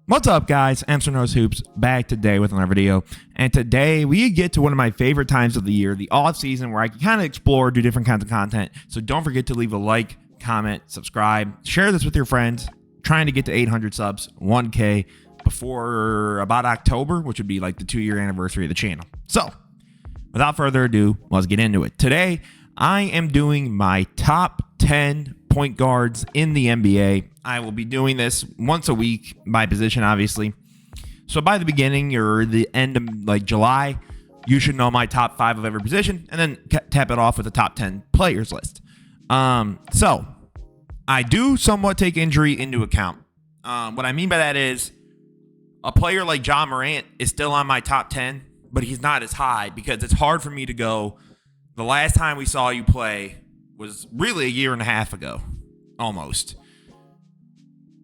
What's up, guys? Amsterdam Knows Hoops back today with another video. And today we get to one of my favorite times of the year, the off season, where I can kind of explore, do different kinds of content. So don't forget to leave a like, comment, subscribe, share this with your friends. Trying to get to 800 subs, 1K before about October, which would be like the 2-year anniversary of the channel. So without further ado, let's get into it. Today, I am doing my top 10 point guards in the NBA. I will be doing this once a week by position, obviously. So by the beginning or the end of like July, you should know my top 5 of every position, and then tap it off with the top 10 players list. So I do somewhat take injury into account. What I mean by that is a player like Jamal Murray is still on my top 10, but he's not as high because it's hard for me to go. The last time we saw you play was really a year and a half ago, almost.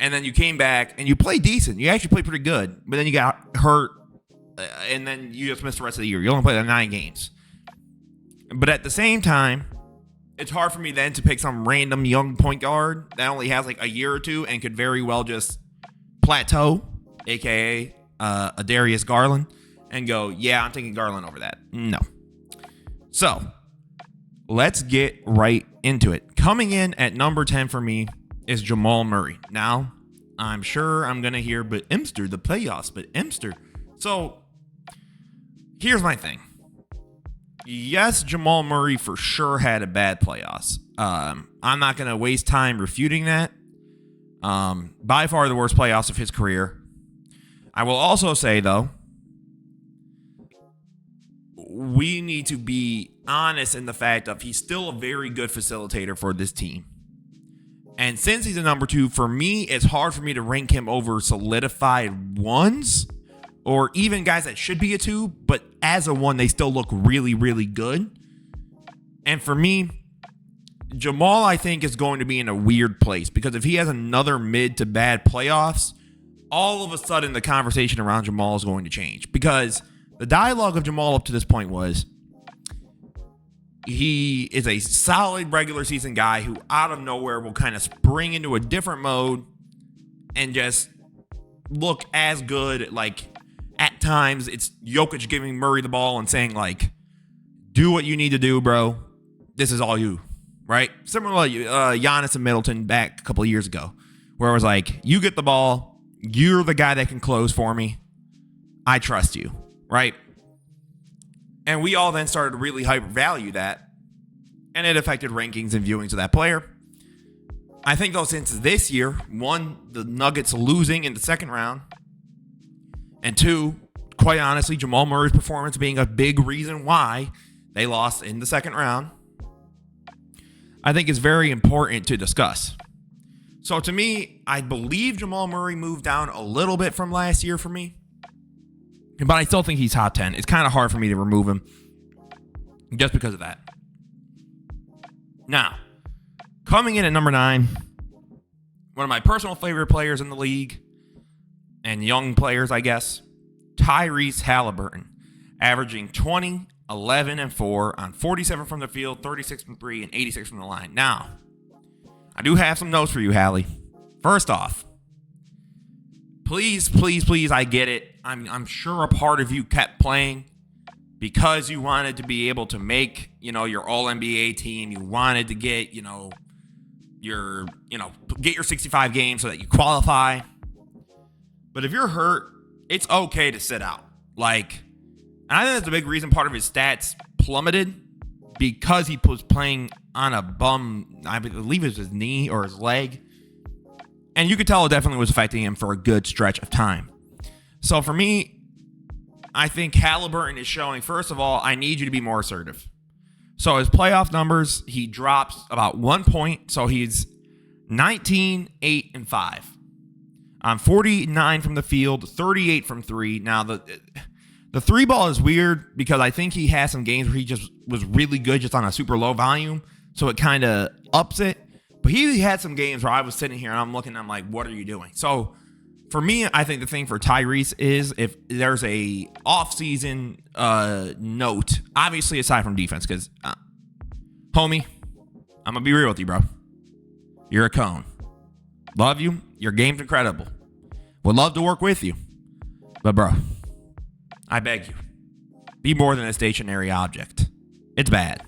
And then you came back and you played decent. You actually played pretty good, but then you got hurt, and then you just missed the rest of the year. You only played like 9 games. But at the same time, it's hard for me then to pick some random young point guard that only has like a year or two and could very well just plateau, aka a Darius Garland, and go, yeah, I'm taking Garland over that. No. So let's get right into it. Coming in at number 10 for me is Jamal Murray. Now, I'm sure I'm going to hear, but Imster, the playoffs, but Imster. So here's my thing. Yes, Jamal Murray for sure had a bad playoffs. I'm not going to waste time refuting that. By far the worst playoffs of his career. I will also say, though, we need to be honest in the fact of he's still a very good facilitator for this team. And since he's a number 2, for me, it's hard for me to rank him over solidified ones or even guys that should be a 2, but as a 1, they still look really, really good. And for me, Jamal, I think, is going to be in a weird place because if he has another mid to bad playoffs, all of a sudden the conversation around Jamal is going to change because the dialogue of Jamal up to this point was he is a solid regular season guy who out of nowhere will kind of spring into a different mode and just look as good. Like at times it's Jokic giving Murray the ball and saying like, do what you need to do, bro. This is all you, right? Similar to Giannis and Middleton back a couple of years ago where it was like, you get the ball. You're the guy that can close for me. I trust you, right? And we all then started to really value that. And it affected rankings and viewings of that player. I think, though, since this year, 1, the Nuggets losing in the second round. And 2, quite honestly, Jamal Murray's performance being a big reason why they lost in the second round, I think is very important to discuss. So to me, I believe Jamal Murray moved down a little bit from last year for me. But I still think he's top 10. It's kind of hard for me to remove him just because of that. Now, coming in at number 9, one of my personal favorite players in the league, and young players, I guess, Tyrese Halliburton, averaging 20, 11, and 4 on 47 from the field, 36 from 3, and 86 from the line. Now, I do have some notes for you, Hallie. First off, please, please, please, I get it. I'm sure a part of you kept playing because you wanted to be able to make, your all-NBA team. You wanted to get, get your 65 games so that you qualify. But if you're hurt, it's okay to sit out. And I think that's a big reason part of his stats plummeted because he was playing on a bum, I believe it was his knee or his leg. And you could tell it definitely was affecting him for a good stretch of time. So for me, I think Halliburton is showing, first of all, I need you to be more assertive. So his playoff numbers, he drops about 1 point. So he's 19, 8, and 5. On 49 from the field, 38 from 3. Now, the 3 ball is weird because I think he has some games where he just was really good just on a super low volume. So it kind of ups it. But he had some games where I was sitting here and I'm looking, I'm like, what are you doing? So for me, I think the thing for Tyrese is if there's a offseason note, obviously aside from defense, because, homie, I'm going to be real with you, bro. You're a cone. Love you. Your game's incredible. Would love to work with you. But, bro, I beg you, be more than a stationary object. It's bad.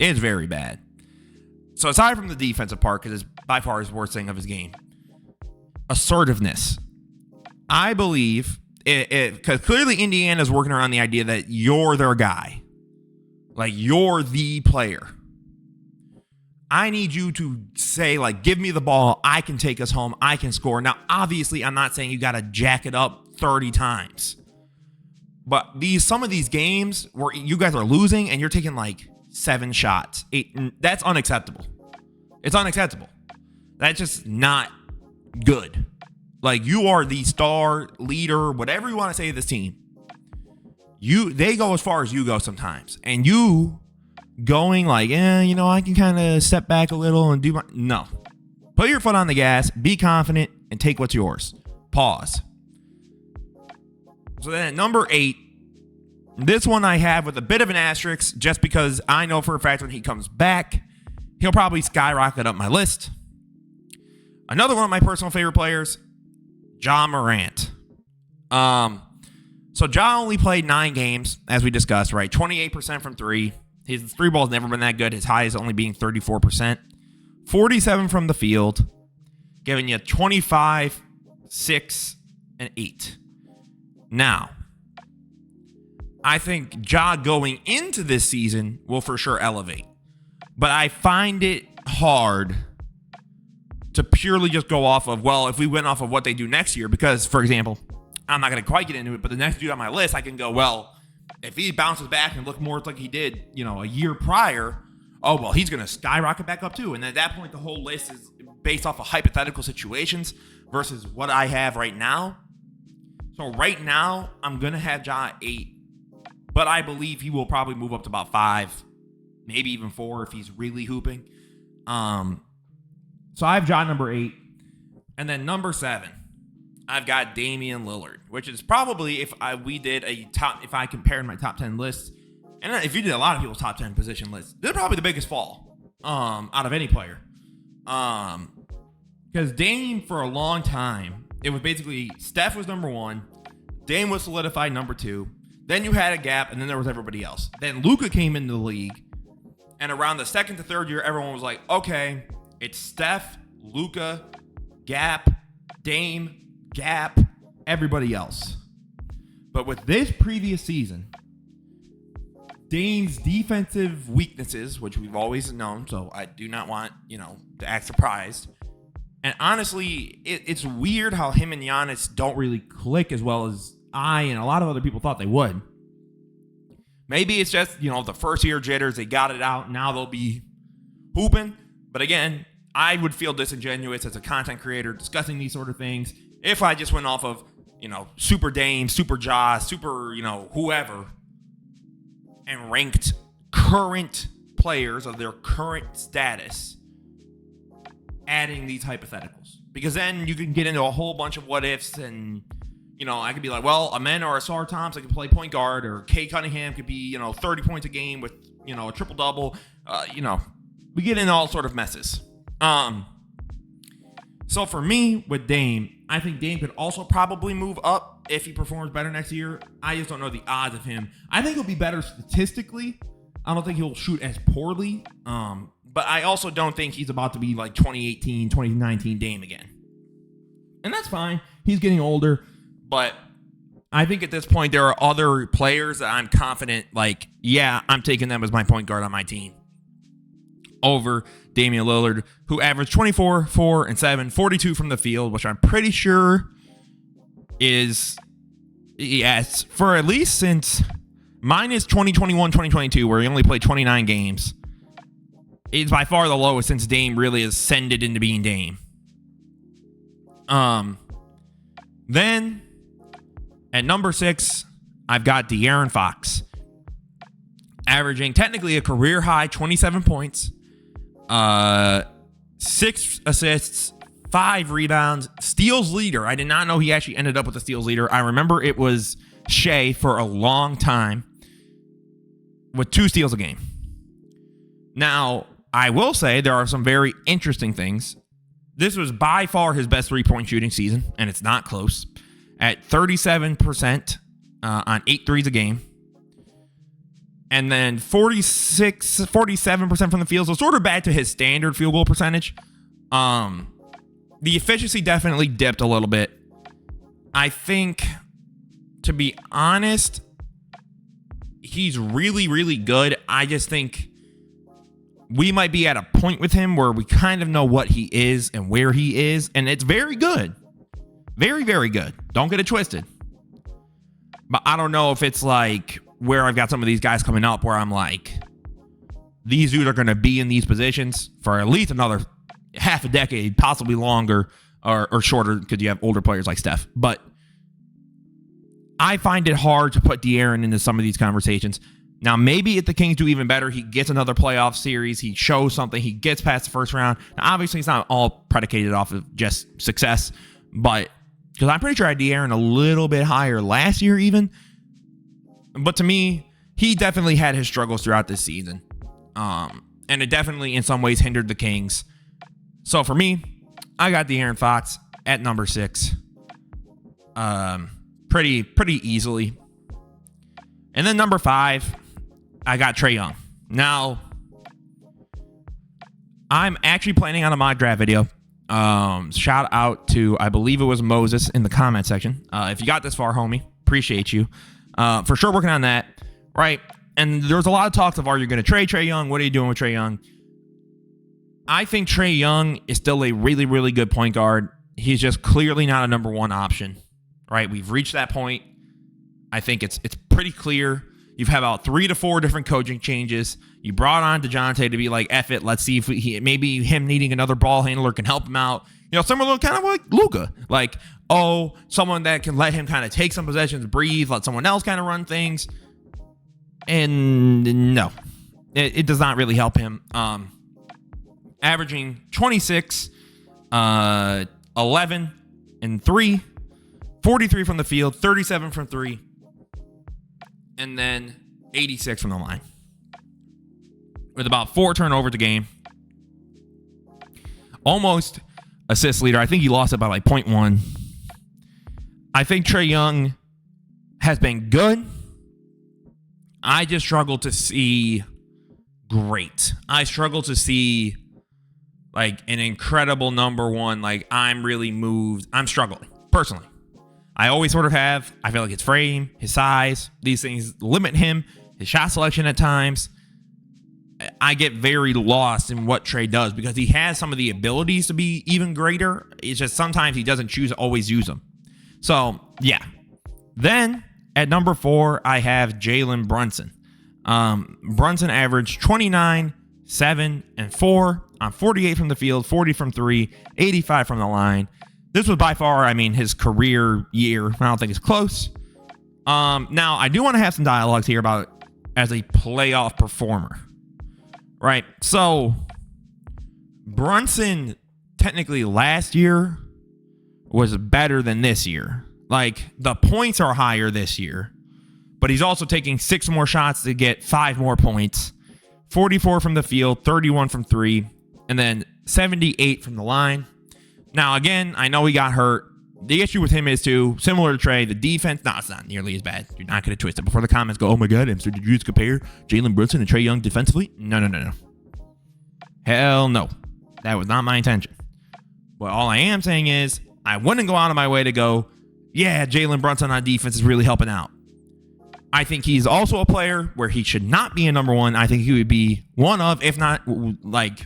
It's very bad. So aside from the defensive part, because it's by far his worst thing of his game, assertiveness. I believe, because clearly Indiana's working around the idea that you're their guy. Like, you're the player. I need you to say, like, give me the ball. I can take us home. I can score. Now, obviously, I'm not saying you got to jack it up 30 times. But some of these games where you guys are losing and you're taking, like, 7 shots, 8, that's unacceptable. It's unacceptable. That's just not good. Like, you are the star leader, whatever you want to say to this team. They go as far as you go sometimes. And you going like, I can kind of step back a little and do my... No. Put your foot on the gas, be confident, and take what's yours. Pause. So then at number 8, this one I have with a bit of an asterisk just because I know for a fact when he comes back, he'll probably skyrocket up my list. Another one of my personal favorite players, Ja Morant. So Ja only played 9 games, as we discussed, right? 28% from 3. His 3 ball's never been that good. His high is only being 34%. 47 from the field, giving you 25, 6, and 8. Now, I think Ja going into this season will for sure elevate. But I find it hard to purely just go off of, well, if we went off of what they do next year, because, for example, I'm not going to quite get into it, but the next dude on my list, I can go, well, if he bounces back and look more like he did, a year prior, oh, well, he's going to skyrocket back up too. And at that point, the whole list is based off of hypothetical situations versus what I have right now. So right now, I'm going to have Ja 8, but I believe he will probably move up to about 5, maybe even 4 if he's really hooping. So I have Ja number 8. And then number 7, I've got Damian Lillard, which is probably, if I compared my top 10 lists, and if you did a lot of people's top 10 position lists, they're probably the biggest fall out of any player. Because Dame, for a long time, it was basically Steph was number 1, Dame was solidified number 2, then you had a gap, and then there was everybody else. Then Luka came into the league, and around the second to third year, everyone was like, okay, it's Steph, Luka, gap, Dame, gap, everybody else. But with this previous season, Dame's defensive weaknesses, which we've always known, so I do not want, to act surprised. And honestly, it's weird how him and Giannis don't really click as well as I and a lot of other people thought they would. Maybe it's just, the first year jitters, they got it out, now they'll be hooping. But again, I would feel disingenuous as a content creator discussing these sort of things if I just went off of, super Dame, super Ja, super, whoever, and ranked current players of their current status, adding these hypotheticals. Because then you can get into a whole bunch of what ifs and, I could be like, well, Amen or Asar Thompson could play point guard, or Kay Cunningham could be, 30 points a game with, a triple-double. We get into all sort of messes. So for me, with Dame, I think Dame could also probably move up if he performs better next year. I just don't know the odds of him. I think he'll be better statistically. I don't think he'll shoot as poorly. But I also don't think he's about to be like 2018, 2019 Dame again. And that's fine. He's getting older. But I think at this point, there are other players that I'm confident, I'm taking them as my point guard on my team over Damian Lillard, who averaged 24, 4, and 7, 42 from the field, which I'm pretty sure is, yes, for at least since minus 2021, 2022, where he only played 29 games. It's by far the lowest since Dame really ascended into being Dame. Then at number 6, I've got DeAaron Fox, averaging technically a career high 27 points, 6 assists, 5 rebounds, steals leader. I did not know he actually ended up with the steals leader. I remember it was Shea for a long time with 2 steals a game. Now, I will say there are some very interesting things. This was by far his best 3-point shooting season, and it's not close. at 37% on 8 threes a game. And then 47% from the field. So sort of back to his standard field goal percentage. The efficiency definitely dipped a little bit. I think, to be honest, he's really, really good. I just think we might be at a point with him where we kind of know what he is and where he is. And it's very good. Very, very good. Don't get it twisted. But I don't know if it's like where I've got some of these guys coming up where I'm like, these dudes are going to be in these positions for at least another half a decade, possibly longer or shorter because you have older players like Steph. But I find it hard to put DeAaron into some of these conversations. Now, maybe if the Kings do even better, he gets another playoff series, he shows something, he gets past the first round. Now, obviously, it's not all predicated off of just success, but because I'm pretty sure I had DeAaron a little bit higher last year even. But to me, he definitely had his struggles throughout this season. And it definitely, in some ways, hindered the Kings. So for me, I got DeAaron Fox at number 6. Pretty easily. And then number 5, I got Trey Young. Now, I'm actually planning on a mock draft video. Shout out to, I believe it was Moses in the comment section. If you got this far, homie, appreciate you. For sure working on that, right? And there's a lot of talks of, are you going to trade Trey Young? What are you doing with Trey Young? I think Trey Young is still a really, really good point guard. He's just clearly not a number 1 option, right? We've reached that point. I think it's pretty clear. You've had about 3 to 4 different coaching changes. You brought on DeJounte to be like, F it, let's see if maybe him needing another ball handler can help him out. You know, someone kind of like Luka. Like, someone that can let him kind of take some possessions, breathe, let someone else kind of run things. And no, it does not really help him. Averaging 26, 11, and 3, 43 from the field, 37 from 3, and then 86 from the line. With about 4 turnovers a game. Almost assist leader. I think he lost it by like 0.1. I think Trey Young has been good. I just struggle to see great. I struggle to see like an incredible number 1. Like, I'm really moved. I'm struggling personally. I always sort of have. I feel like his frame, his size, these things limit him, his shot selection at times. I get very lost in what Trey does because he has some of the abilities to be even greater. It's just sometimes he doesn't choose to always use them. So, yeah. Then at number 4, I have Jaylen Brunson. Brunson averaged 29, 7, and 4 on 48 from the field, 40 from 3, 85 from the line. This was by far, his career year. I don't think it's close. Now, I do want to have some dialogues here about as a playoff performer. Right? So, Brunson, technically last year, was better than this year. Like, the points are higher this year. But he's also taking 6 more shots to get 5 more points. 44 from the field, 31 from 3, and then 78 from the line. Now, again, I know he got hurt. The issue with him is, too, similar to Trey, the defense, no, it's not nearly as bad. You're not going to twist it. Before the comments go, oh my God, so did you just compare Jaylen Brunson and Trey Young defensively? No. Hell no. That was not my intention. But all I am saying is, I wouldn't go out of my way to go, yeah, Jaylen Brunson on defense is really helping out. I think he's also a player where he should not be a number 1. I think he would be one of, if not, like,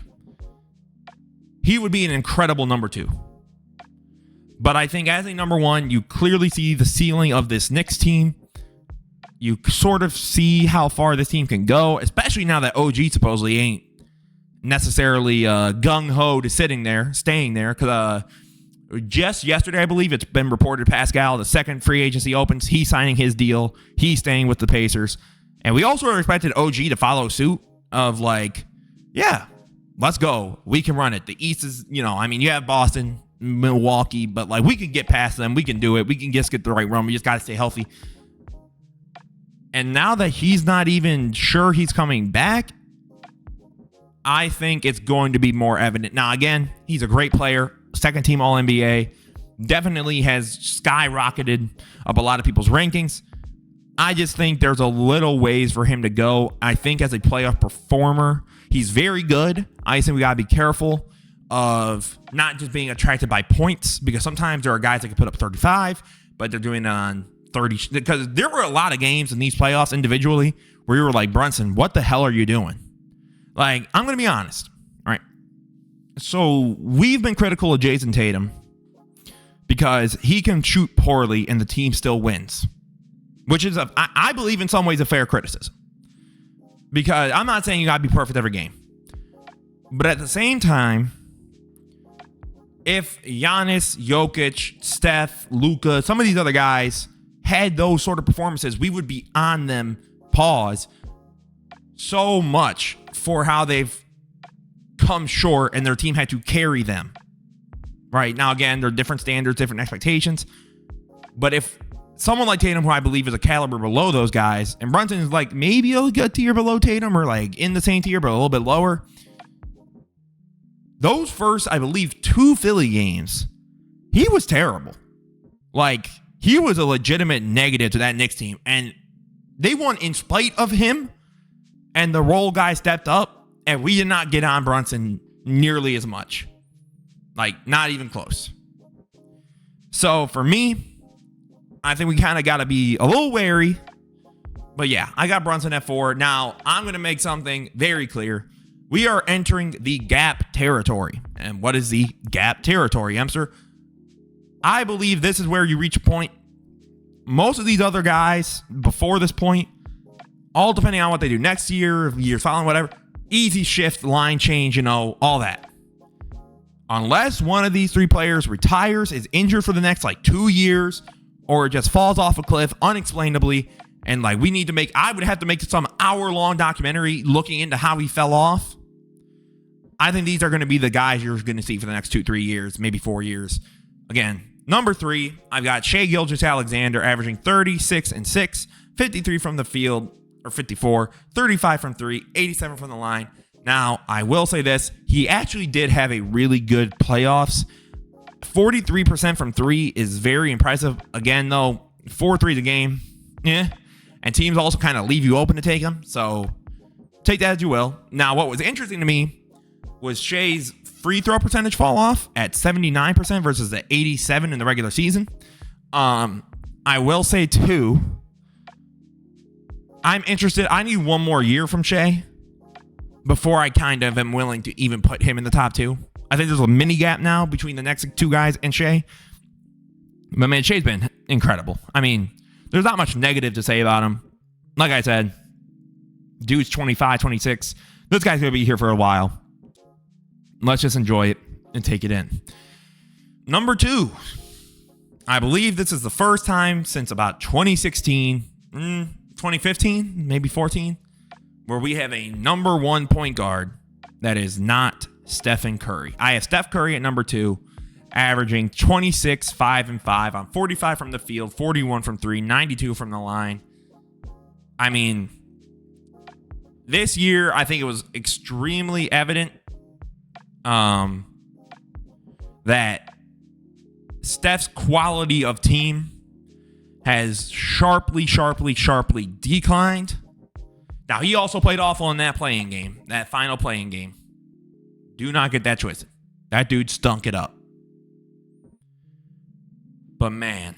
he would be an incredible number 2. But I think as a number 1, you clearly see the ceiling of this Knicks team. You sort of see how far this team can go, especially now that OG supposedly ain't necessarily gung-ho to staying there. Because just yesterday, I believe, it's been reported Pascal, the second free agency opens. He's signing his deal. He's staying with the Pacers. And we also expected OG to follow suit of like, yeah, let's go. We can run it. The East is, you have Boston, Milwaukee, but like we can get past them. We can do it. We can just get the right run. We just got to stay healthy. And now that he's not even sure he's coming back, I think it's going to be more evident. Now, again, he's a great player, second team All-NBA, definitely has skyrocketed up a lot of people's rankings. I just think there's a little ways for him to go. I think as a playoff performer, he's very good. I think we got to be careful of not just being attracted by points, because sometimes there are guys that can put up 35, but they're doing it on 30. Because there were a lot of games in these playoffs individually where you were like, Brunson, what the hell are you doing? Like, I'm going to be honest. All right. So we've been critical of Jayson Tatum because he can shoot poorly and the team still wins. Which is, I believe, in some ways a fair criticism. Because I'm not saying you got to be perfect every game. But at the same time, if Giannis, Jokic, Steph, Luka, some of these other guys had those sort of performances, we would be on them, pause, so much for how they've come short and their team had to carry them. Right? Now, again, there are different standards, different expectations. But if someone like Tatum, who I believe is a caliber below those guys, and Brunson is like maybe a good tier below Tatum or like in the same tier but a little bit lower. Those first, I believe, 2 Philly games, he was terrible. Like, he was a legitimate negative to that Knicks team. And they won in spite of him, and the role guy stepped up, and we did not get on Brunson nearly as much. Like, not even close. So, for me, I think we kind of got to be a little wary. But yeah, I got Brunson at 4. Now, I'm going to make something very clear. We are entering the gap territory. And what is the gap territory, Emster? I believe this is where you reach a point. Most of these other guys, before this point, all depending on what they do next year, years following, whatever, easy shift, line change, all that. Unless one of these 3 players retires, is injured for the next 2 years, or just falls off a cliff unexplainably, and I would have to make some hour-long documentary looking into how he fell off. I think these are going to be the guys you're going to see for the next 2-3 years, maybe 4 years. Again, number 3, I've got Shai Gilgeous-Alexander averaging 36 and 6, 53 from the field, or 54, 35 from 3, 87 from the line. Now, I will say this. He actually did have a really good playoffs. 43% from 3 is very impressive. Again, though, 4 threes a game. Yeah. And teams also kind of leave you open to take them. So take that as you will. Now, what was interesting to me was Shai's free throw percentage fall off at 79% versus the 87 in the regular season. I will say, too, I'm interested. I need one more year from Shai before I kind of am willing to even put him in the top 2. I think there's a mini gap now between the next 2 guys and Shai. But, man, Shai's been incredible. I mean, there's not much negative to say about him. Like I said, dude's 25, 26. This guy's going to be here for a while. Let's just enjoy it and take it in. Number 2. I believe this is the first time since about 2016, 2015, maybe 14, where we have a number 1 point guard that is not Stephen Curry. I have Steph Curry at number 2, averaging 26, 5, and 5 on 45 from the field, 41 from 3, 92 from the line. I mean, this year, I think it was extremely evident that Steph's quality of team has sharply declined. Now, he also played awful in that playing game, that final playing game. Do not get that twisted. That dude stunk it up. But, man,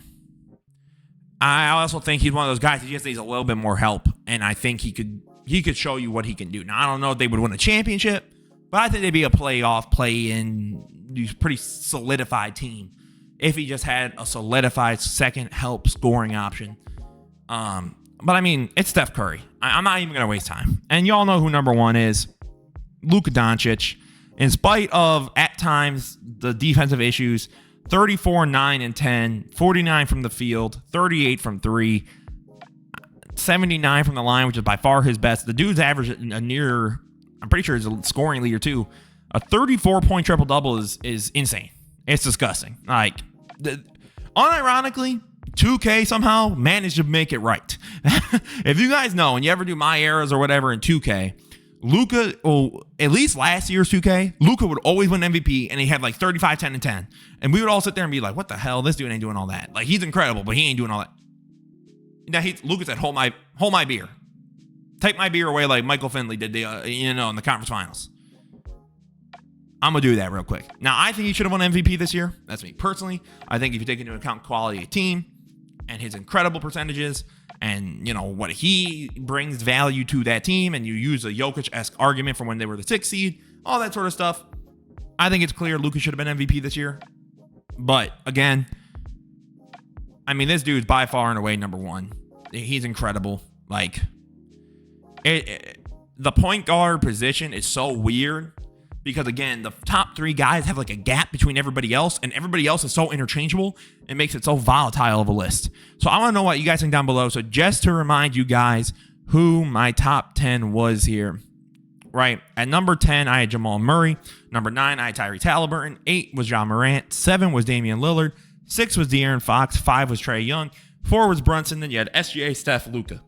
I also think he's one of those guys that just needs a little bit more help, and I think he could show you what he can do. Now, I don't know if they would win a championship, but I think they'd be a playoff, play-in, pretty solidified team if he just had a solidified second help scoring option. But, I mean, it's Steph Curry. I'm not even going to waste time. And y'all know who number 1 is. Luka Doncic. In spite of, at times, the defensive issues, 34, 9, and 10, 49 from the field, 38 from 3, 79 from the line, which is by far his best. The dude's average a near, I'm pretty sure, is a scoring leader too. A 34-point triple-double is insane. It's disgusting. Unironically, 2K somehow managed to make it right. If you guys know, and you ever do my eras or whatever in 2K, Luka, at least last year's 2K, Luka would always win MVP, and he had like 35, 10, and 10. And we would all sit there and be like, what the hell? This dude ain't doing all that. Like, he's incredible, but he ain't doing all that. Now, Luka said, hold my beer. Take my beer away like Michael Finley did in the conference finals. I'm going to do that real quick. Now, I think he should have won MVP this year. That's me personally. I think if you take into account quality of team and his incredible percentages and, what he brings value to that team, and you use a Jokic-esque argument from when they were the 6th seed, all that sort of stuff, I think it's clear Luka should have been MVP this year. But, again, I mean, this dude's by far and away number one. He's incredible. Like, the point guard position is so weird because, again, the top 3 guys have like a gap between everybody else, and everybody else is so interchangeable. It makes it so volatile of a list. So I want to know what you guys think down below. So just to remind you guys who my top 10 was here, right? At number 10, I had Jamal Murray. Number 9, I had Tyrese Halliburton. 8 was Ja Morant. 7 was Damian Lillard. 6 was DeAaron Fox. 5 was Trey Young. 4 was Brunson. Then you had SGA, Steph, Luka.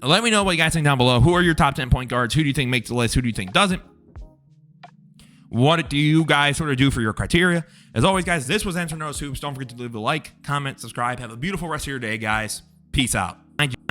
Let me know what you guys think down below. Who are your top 10 point guards? Who do you think makes the list? Who do you think doesn't? What do you guys sort of do for your criteria? As always, guys, this was Answer Those Hoops. Don't forget to leave a like, comment, subscribe. Have a beautiful rest of your day, guys. Peace out. Thank you.